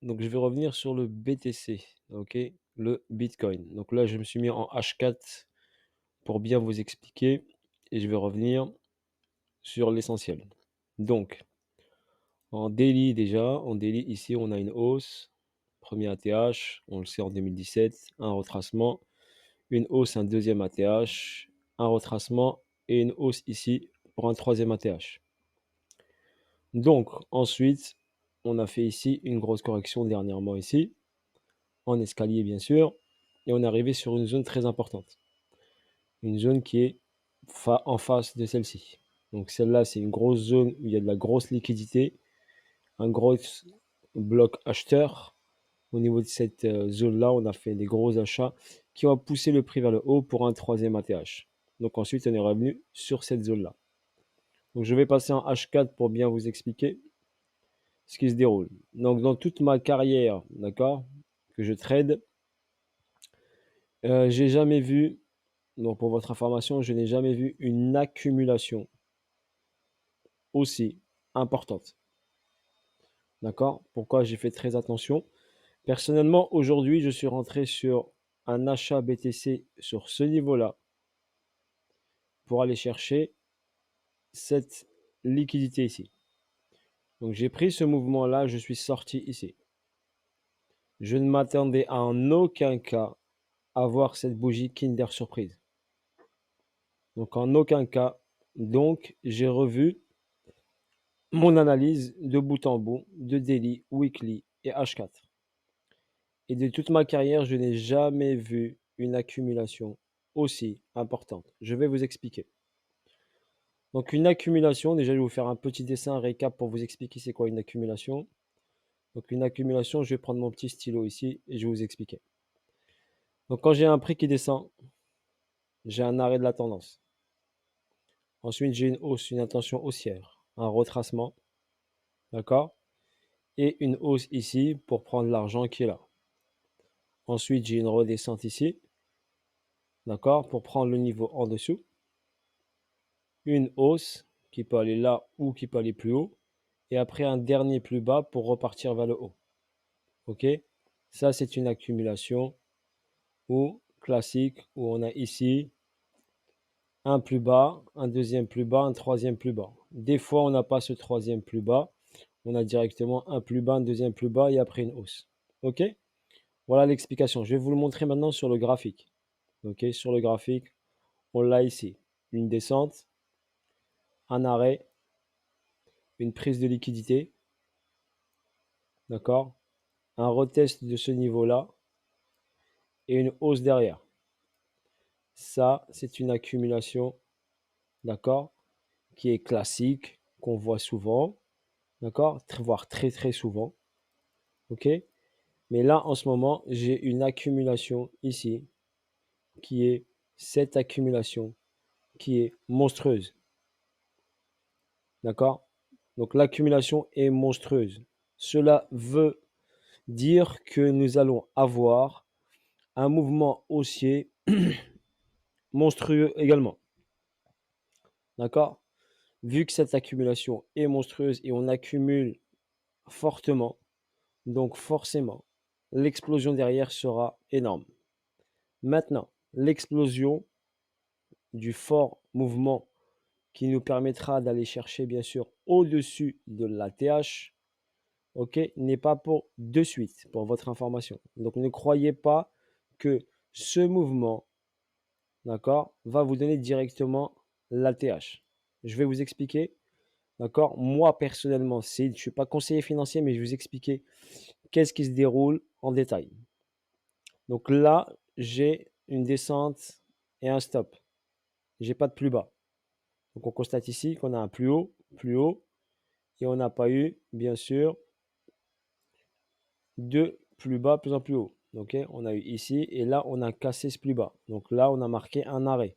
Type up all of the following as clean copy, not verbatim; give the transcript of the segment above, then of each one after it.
Donc je vais revenir sur le BTC, OK, le Bitcoin. Donc là, je me suis mis en H4 pour bien vous expliquer et je vais revenir sur l'essentiel. Donc, en daily déjà, en daily ici, on a une hausse, premier ATH, on le sait en 2017, un retracement, une hausse, un deuxième ATH, un retracement et une hausse ici pour un troisième ATH. Donc ensuite, on a fait ici une grosse correction dernièrement ici, en escalier bien sûr, et on est arrivé sur une zone très importante. Une zone qui est en face de celle-ci. Donc celle-là, c'est une grosse zone où il y a de la grosse liquidité, un gros bloc acheteur. Au niveau de cette zone-là, on a fait des gros achats qui ont poussé le prix vers le haut pour un troisième ATH. Donc ensuite, on est revenu sur cette zone-là. Donc je vais passer en H4 pour bien vous expliquer ce qui se déroule. Donc dans toute ma carrière, d'accord, que je trade, j'ai jamais vu, donc pour votre information, je n'ai jamais vu une accumulation aussi importante. D'accord? Pourquoi j'ai fait très attention? Personnellement, aujourd'hui, je suis rentré sur un achat BTC sur ce niveau-là pour aller chercher cette liquidité ici. Donc j'ai pris ce mouvement-là, je suis sorti ici. Je ne m'attendais en aucun cas à voir cette bougie Kinder Surprise. Donc en aucun cas. Donc j'ai revu mon analyse de bout en bout de daily, weekly et H4. Et de toute ma carrière, je n'ai jamais vu une accumulation aussi importante. Je vais vous expliquer. Donc une accumulation, déjà je vais vous faire un petit dessin, un récap pour vous expliquer c'est quoi une accumulation. Donc une accumulation, je vais prendre mon petit stylo ici et je vais vous expliquer. Donc quand j'ai un prix qui descend, j'ai un arrêt de la tendance. Ensuite, j'ai une hausse, une intention haussière, un retracement, d'accord? Et une hausse ici pour prendre l'argent qui est là. Ensuite, j'ai une redescente ici, d'accord? Pour prendre le niveau en dessous. Une hausse qui peut aller là ou qui peut aller plus haut. Et après, un dernier plus bas pour repartir vers le haut. OK? Ça, c'est une accumulation ou classique où on a ici un plus bas, un deuxième plus bas, un troisième plus bas. Des fois, on n'a pas ce troisième plus bas. On a directement un plus bas, un deuxième plus bas et après une hausse. OK? Voilà l'explication. Je vais vous le montrer maintenant sur le graphique. OK? Sur le graphique, on l'a ici. Une descente, un arrêt, une prise de liquidité. D'accord? Un retest de ce niveau-là et une hausse derrière. Ça, c'est une accumulation, d'accord, qui est classique, qu'on voit souvent, d'accord, voire très très souvent. OK? Mais là, en ce moment, j'ai une accumulation ici qui est cette accumulation qui est monstrueuse. D'accord? Donc l'accumulation est monstrueuse. Cela veut dire que nous allons avoir un mouvement haussier monstrueux également. D'accord? Vu que cette accumulation est monstrueuse et on accumule fortement, donc forcément, l'explosion derrière sera énorme. Maintenant, l'explosion du fort mouvement qui nous permettra d'aller chercher bien sûr au-dessus de la TH, ok, n'est pas pour de suite, pour votre information. Donc ne croyez pas que ce mouvement, d'accord, va vous donner directement la TH. Je vais vous expliquer, d'accord. Moi personnellement, je ne suis pas conseiller financier, mais je vais vous expliquer qu'est-ce qui se déroule en détail. Donc là, j'ai une descente et un stop. J'ai pas de plus bas. Donc on constate ici qu'on a un plus haut, et on n'a pas eu, bien sûr, de plus bas plus en plus haut. Ok, on a eu ici et là on a cassé ce plus bas. Donc là on a marqué un arrêt.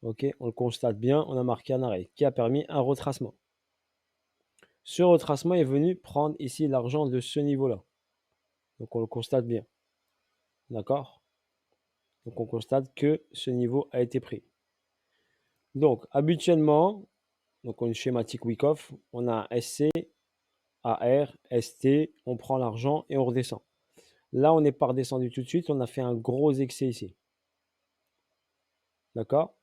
Ok, on le constate bien, on a marqué un arrêt qui a permis un retracement. Ce retracement est venu prendre ici l'argent de ce niveau-là. Donc on le constate bien. D'accord? Donc on constate que ce niveau a été pris. Donc habituellement, donc on a une schématique Wyckoff, on a un SC, AR, ST, on prend l'argent et on redescend. Là, on n'est pas redescendu tout de suite, on a fait un gros excès ici. D'accord?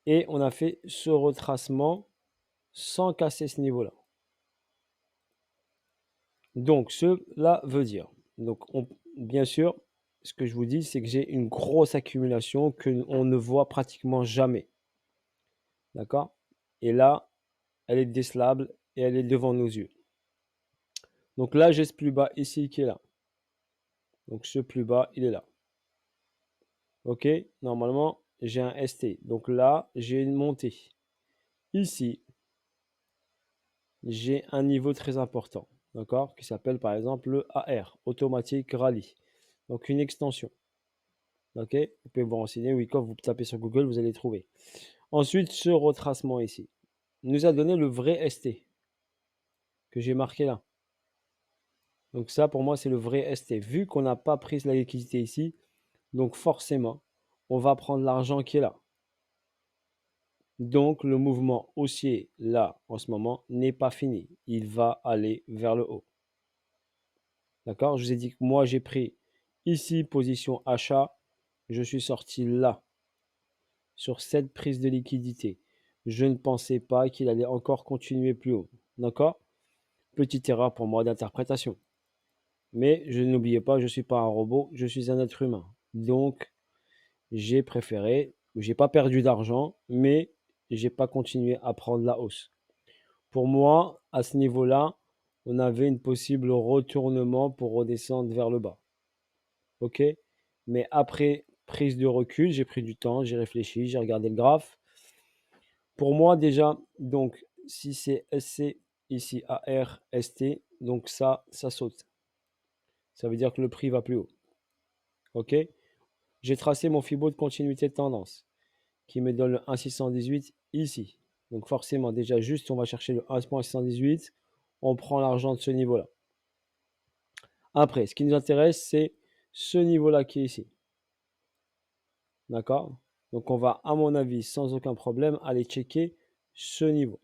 Et on a fait ce retracement sans casser ce niveau-là. Donc, cela veut dire, donc bien sûr, ce que je vous dis, c'est que j'ai une grosse accumulation qu'on ne voit pratiquement jamais. D'accord? Et là, elle est décelable et elle est devant nos yeux. Donc là, j'ai ce plus bas ici qui est là. Donc ce plus bas, il est là. OK? Normalement, j'ai un ST. Donc là, j'ai une montée. Ici, j'ai un niveau très important. D'accord? Qui s'appelle par exemple le AR, Automatic Rally. Donc une extension. OK? Vous pouvez vous renseigner. Oui, quand vous tapez sur Google, vous allez trouver. Ensuite, ce retracement ici nous a donné le vrai ST que j'ai marqué là. Donc ça, pour moi, c'est le vrai ST. Vu qu'on n'a pas pris la liquidité ici, donc forcément, on va prendre l'argent qui est là. Donc le mouvement haussier là, en ce moment, n'est pas fini. Il va aller vers le haut. D'accord? Je vous ai dit que moi, j'ai pris ici position achat. Je suis sorti là, sur cette prise de liquidité. Je ne pensais pas qu'il allait encore continuer plus haut. D'accord? Petite erreur pour moi d'interprétation. Mais je n'oubliez pas, je ne suis pas un robot, je suis un être humain. Donc, j'ai préféré, j'ai pas perdu d'argent, mais j'ai pas continué à prendre la hausse. Pour moi, à ce niveau-là, on avait une possible retournement pour redescendre vers le bas. OK? Mais après prise de recul, j'ai pris du temps, j'ai réfléchi, j'ai regardé le graphe. Pour moi, déjà, donc, si c'est SC, ici AR, ST, donc ça saute. Ça veut dire que le prix va plus haut. OK? J'ai tracé mon Fibo de continuité de tendance qui me donne le 1,618 ici. Donc forcément, déjà juste, on va chercher le 1,618. On prend l'argent de ce niveau-là. Après, ce qui nous intéresse, c'est ce niveau-là qui est ici. D'accord? Donc on va, à mon avis, sans aucun problème, aller checker ce niveau.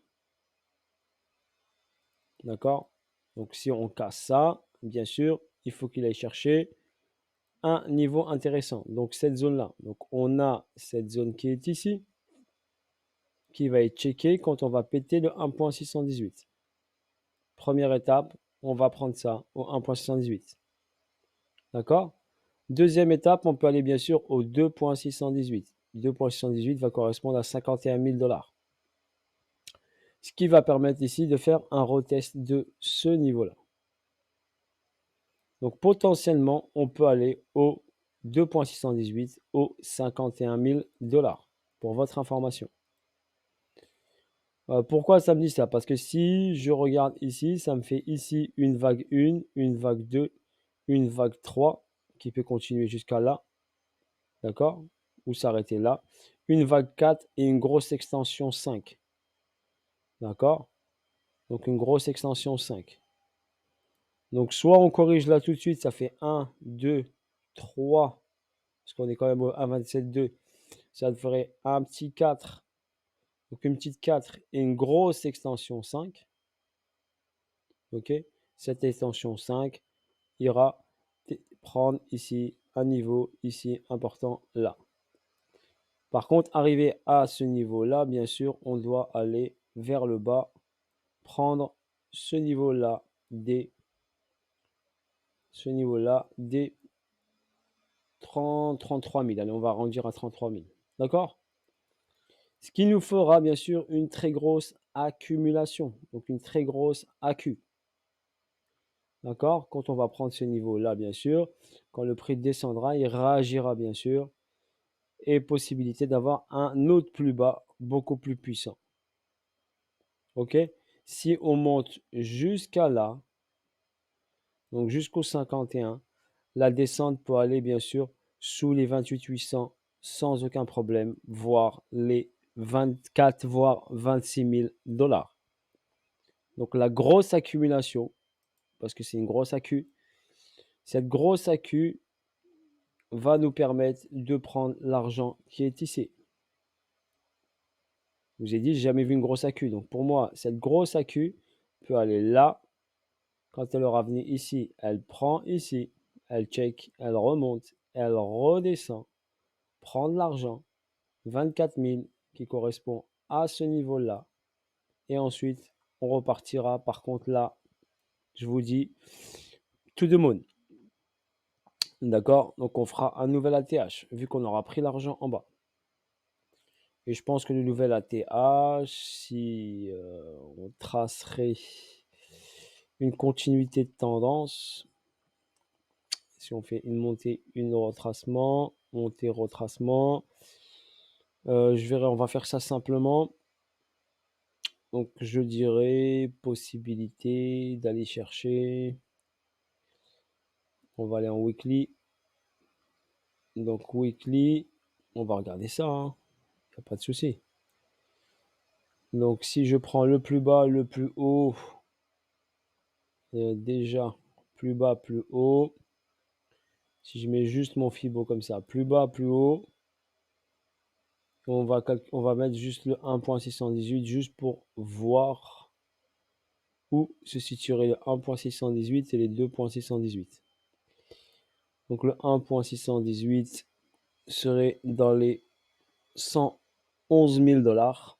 D'accord? Donc si on casse ça, bien sûr, il faut qu'il aille chercher un niveau intéressant. Donc cette zone-là. Donc on a cette zone qui est ici, qui va être checkée quand on va péter le 1,618. Première étape, on va prendre ça au 1,618. D'accord? Deuxième étape, on peut aller bien sûr au 2,618. 2,618 va correspondre à 51 000 $. Ce qui va permettre ici de faire un retest de ce niveau-là. Donc potentiellement, on peut aller au 2,618 au 51 000 $, pour votre information. Pourquoi ça me dit ça? Parce que si je regarde ici, ça me fait ici une vague 1, une vague 2, une vague 3 qui peut continuer jusqu'à là. D'accord? Ou s'arrêter là. Une vague 4 et une grosse extension 5. D'accord? Donc une grosse extension 5. Donc soit on corrige là tout de suite, ça fait 1, 2, 3, parce qu'on est quand même à 27,2. Ça ferait un petit 4, donc une petite 4 et une grosse extension 5. OK? Cette extension 5 ira prendre ici un niveau ici important là. Par contre, arrivé à ce niveau-là, bien sûr, on doit aller vers le bas, prendre ce niveau-là des 33 000. Allez, on va arrondir à 33 000. D'accord? Ce qui nous fera bien sûr une très grosse accumulation, donc une très grosse accu. D'accord? Quand on va prendre ce niveau-là, bien sûr, quand le prix descendra, il réagira bien sûr, et possibilité d'avoir un autre plus bas, beaucoup plus puissant. OK? Si on monte jusqu'à là, donc jusqu'au 51, la descente peut aller bien sûr sous les 28 800 sans aucun problème, voire les 24, voire 26 000 $. Donc la grosse accumulation, parce que c'est une grosse accu, cette grosse accu va nous permettre de prendre l'argent qui est ici. Je vous ai dit, j'ai jamais vu une grosse accu. Donc pour moi, cette grosse accu peut aller là Quand elle aura venu ici, elle prend ici, elle check, elle remonte, elle redescend, prend de l'argent, 24 000 qui correspond à ce niveau-là. Et ensuite, on repartira. Par contre, là, je vous dis, to the moon. D'accord? Donc, on fera un nouvel ATH, vu qu'on aura pris l'argent en bas. Et je pense que le nouvel ATH, si on tracerait une continuité de tendance, si on fait une montée, une retracement, montée, retracement, je verrai, on va faire ça simplement. Donc, je dirais possibilité d'aller chercher. On va aller en weekly. Donc, weekly, on va regarder ça. Il n'y a pas de souci. Donc, si je prends le plus bas, le plus haut, déjà, plus bas, plus haut. Si je mets juste mon Fibo comme ça, plus bas, plus haut, on va mettre juste le 1.618 juste pour voir où se situerait le 1.618 et les 2.618. Donc le 1.618 serait dans les 111 000 dollars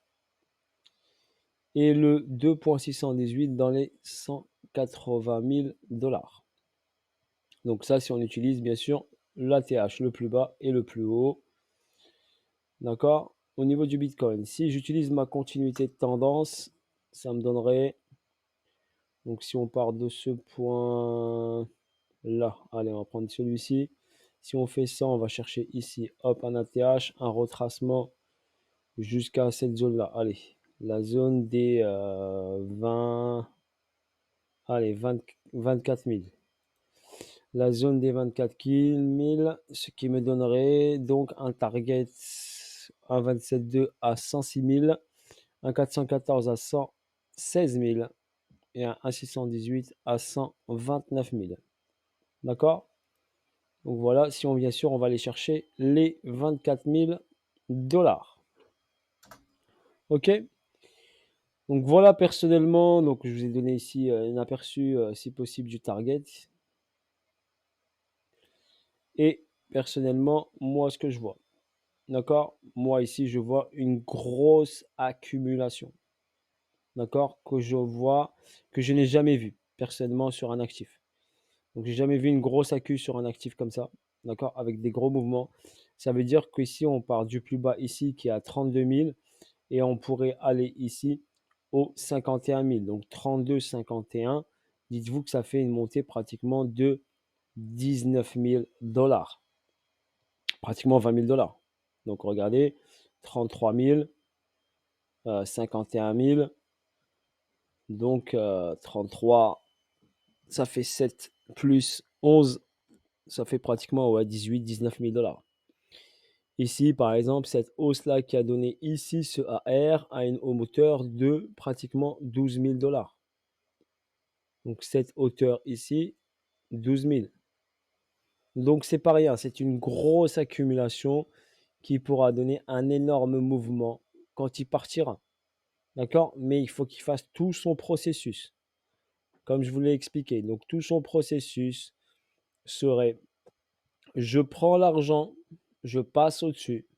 et le 2.618 dans les 180 000 dollars. Donc ça, si on utilise bien sûr l'ATH, le plus bas et le plus haut. D'accord? Au niveau du Bitcoin, si j'utilise ma continuité de tendance, ça me donnerait, donc si on part de ce point là, allez, on va prendre celui-ci. Si on fait ça, on va chercher ici, hop, un ATH, un retracement jusqu'à cette zone-là. Allez, la zone des 20, allez, 24 000. La zone des 24 000, ce qui me donnerait donc un target, un 27,2 à 106 000, un 414 à 116 000 et un 618 à 129 000. D'accord? Donc voilà, si on bien sûr, on va aller chercher les 24 000 dollars. Ok? Donc voilà, personnellement, donc je vous ai donné ici un aperçu, si possible, du target. Et personnellement, moi, ce que je vois. D'accord? Moi, ici, je vois une grosse accumulation. D'accord? Que je vois, que je n'ai jamais vu, personnellement, sur un actif. Donc, j'ai jamais vu une grosse accu sur un actif comme ça. D'accord? Avec des gros mouvements. Ça veut dire qu'ici, on part du plus bas ici, qui est à 32 000. Et on pourrait aller ici au 51 000. Donc, 32, 51. Dites-vous que ça fait une montée pratiquement de 19 000 dollars. Pratiquement 20 000 dollars. Donc, regardez, 33 000, 51 000. Donc, 33, ça fait 7 plus 11, ça fait pratiquement 18, 19 000 dollars. Ici, par exemple, cette hausse-là qui a donné ici ce AR a une hauteur de pratiquement 12 000 dollars. Donc, cette hauteur ici, 12 000. Donc, c'est pas rien, c'est une grosse accumulation qui pourra donner un énorme mouvement quand il partira. D'accord? Mais il faut qu'il fasse tout son processus, comme je vous l'ai expliqué. Donc, tout son processus serait, je prends l'argent, je passe au-dessus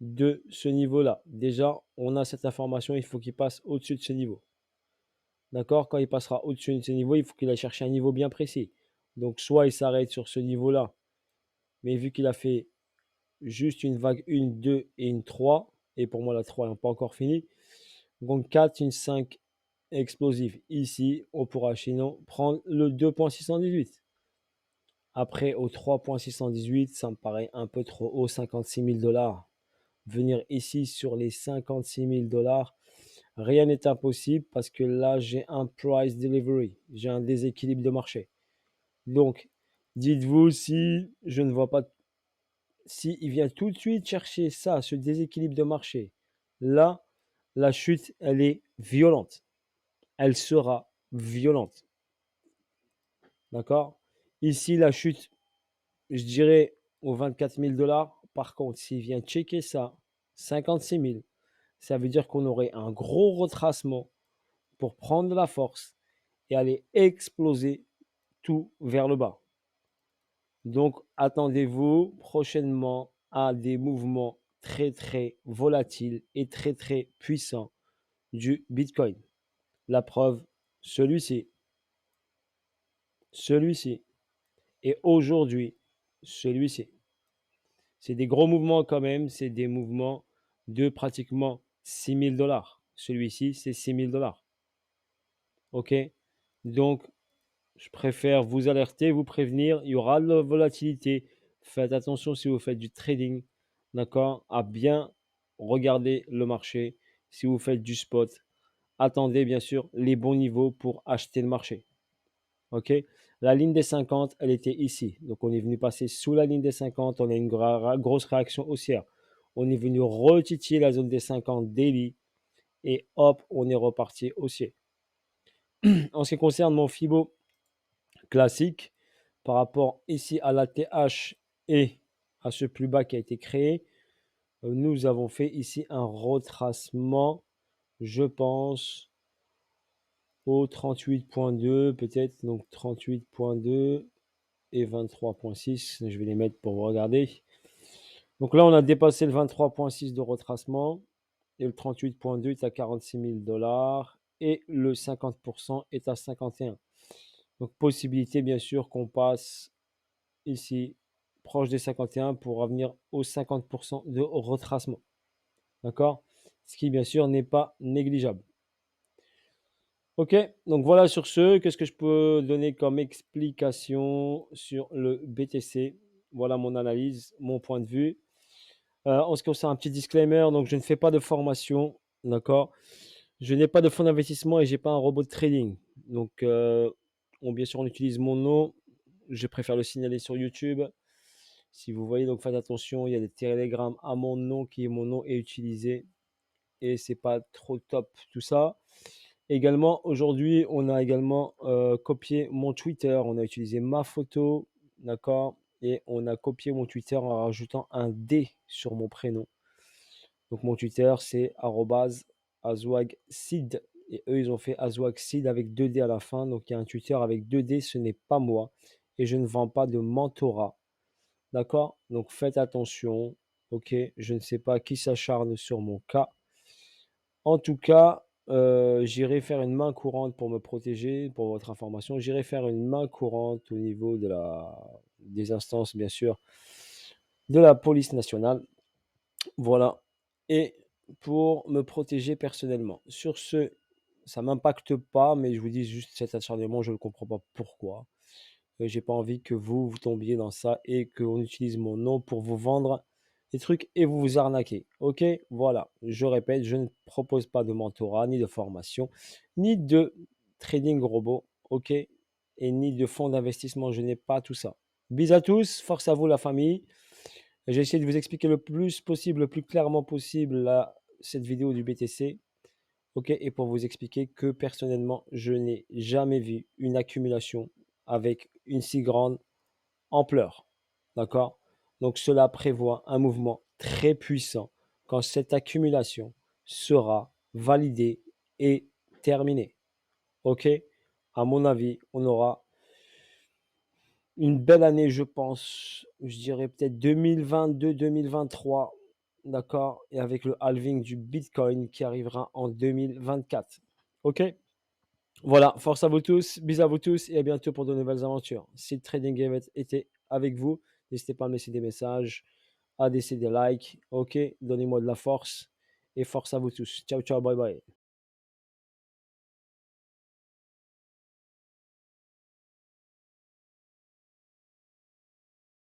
de ce niveau-là. Déjà, on a cette information, il faut qu'il passe au-dessus de ce niveau. D'accord? Quand il passera au-dessus de ce niveau, il faut qu'il aille chercher un niveau bien précis. Donc, soit il s'arrête sur ce niveau-là, mais vu qu'il a fait juste une vague 1, 2 et une 3, et pour moi la 3 n'est pas encore finie, donc 4, une 5 explosive. Ici, on pourra sinon prendre le 2.618. Après, au 3.618, ça me paraît un peu trop haut, 56 000 dollars. Venir ici sur les 56 000 dollars, rien n'est impossible parce que là, j'ai un price delivery, j'ai un déséquilibre de marché. Donc, dites-vous si je ne vois pas, si il vient tout de suite chercher ça, ce déséquilibre de marché, là, la chute, elle est violente. Elle sera violente. D'accord? Ici, la chute, je dirais aux 24 000 dollars. Par contre, s'il vient checker ça, 56 000, ça veut dire qu'on aurait un gros retracement pour prendre de la force et aller exploser tout vers le bas. Donc, attendez-vous prochainement à des mouvements très, très volatiles et très, très puissants du Bitcoin. La preuve, celui-ci, celui-ci et aujourd'hui, celui-ci. C'est des gros mouvements quand même, c'est des mouvements de pratiquement 6 000 $. Celui-ci, c'est 6 000 $. OK? Donc, je préfère vous alerter, vous prévenir. Il y aura de la volatilité. Faites attention si vous faites du trading, d'accord, à bien regarder le marché. Si vous faites du spot, attendez bien sûr les bons niveaux pour acheter le marché. OK? La ligne des 50, elle était ici. Donc, on est venu passer sous la ligne des 50. On a une grosse réaction haussière. On est venu retitiller la zone des 50 daily. Et hop, on est reparti haussier. En ce qui concerne mon Fibo classique, par rapport ici à la TH et à ce plus bas qui a été créé, nous avons fait ici un retracement, je pense, au 38.2 peut-être, donc 38.2 et 23.6. Je vais les mettre pour vous regarder. Donc là, on a dépassé le 23.6 de retracement et le 38.2 est à 46 000 $ et le 50% est à 51. Donc possibilité bien sûr qu'on passe ici proche des 51 pour revenir aux 50% de retracement. D'accord? Ce qui bien sûr n'est pas négligeable. Ok, donc voilà sur ce, qu'est-ce que je peux donner comme explication sur le BTC? Voilà mon analyse, mon point de vue. En ce qui concerne un petit disclaimer, donc je ne fais pas de formation, d'accord? Je n'ai pas de fonds d'investissement et j'ai pas un robot de trading. Donc, bien sûr, on utilise mon nom. Je préfère le signaler sur YouTube. Si vous voyez, donc faites attention, il y a des télégrammes à mon nom qui est mon nom est utilisé et c'est pas trop top tout ça. Également, aujourd'hui, on a également copié mon Twitter. On a utilisé ma photo, d'accord? Et on a copié mon Twitter en rajoutant un D sur mon prénom. Donc mon Twitter, c'est @azwagseed. Et eux, ils ont fait azwagseed avec 2D à la fin. Donc il y a un Twitter avec 2D, ce n'est pas moi. Et je ne vends pas de mentorat. D'accord? Donc faites attention. Ok? Je ne sais pas qui s'acharne sur mon cas. En tout cas, j'irai faire une main courante pour me protéger, pour votre information. J'irai faire une main courante au niveau des instances, bien sûr, de la police nationale. Voilà. Et pour me protéger personnellement. Sur ce, ça ne m'impacte pas, mais je vous dis juste cet acharnement, je ne comprends pas pourquoi. J'ai pas envie que vous tombiez dans ça et qu'on utilise mon nom pour vous vendre des trucs et vous arnaquer. Ok? Voilà. Je répète, je ne propose pas de mentorat, ni de formation, ni de trading robot. Ok? Et ni de fonds d'investissement. Je n'ai pas tout ça. Bis à tous. Force à vous, la famille. J'ai essayé de vous expliquer le plus possible, le plus clairement possible cette vidéo du BTC. Ok? Et pour vous expliquer que personnellement, je n'ai jamais vu une accumulation avec une si grande ampleur. D'accord? Donc cela prévoit un mouvement très puissant quand cette accumulation sera validée et terminée. Ok? À mon avis, on aura une belle année, je pense. Je dirais peut-être 2022-2023. D'accord? Et avec le halving du Bitcoin qui arrivera en 2024. Ok? Voilà, force à vous tous, bisous à vous tous et à bientôt pour de nouvelles aventures. Si le Trading Game était avec vous, n'hésitez pas à me laisser des messages, à laisser des likes. Ok, donnez-moi de la force et force à vous tous. Ciao, ciao, bye bye.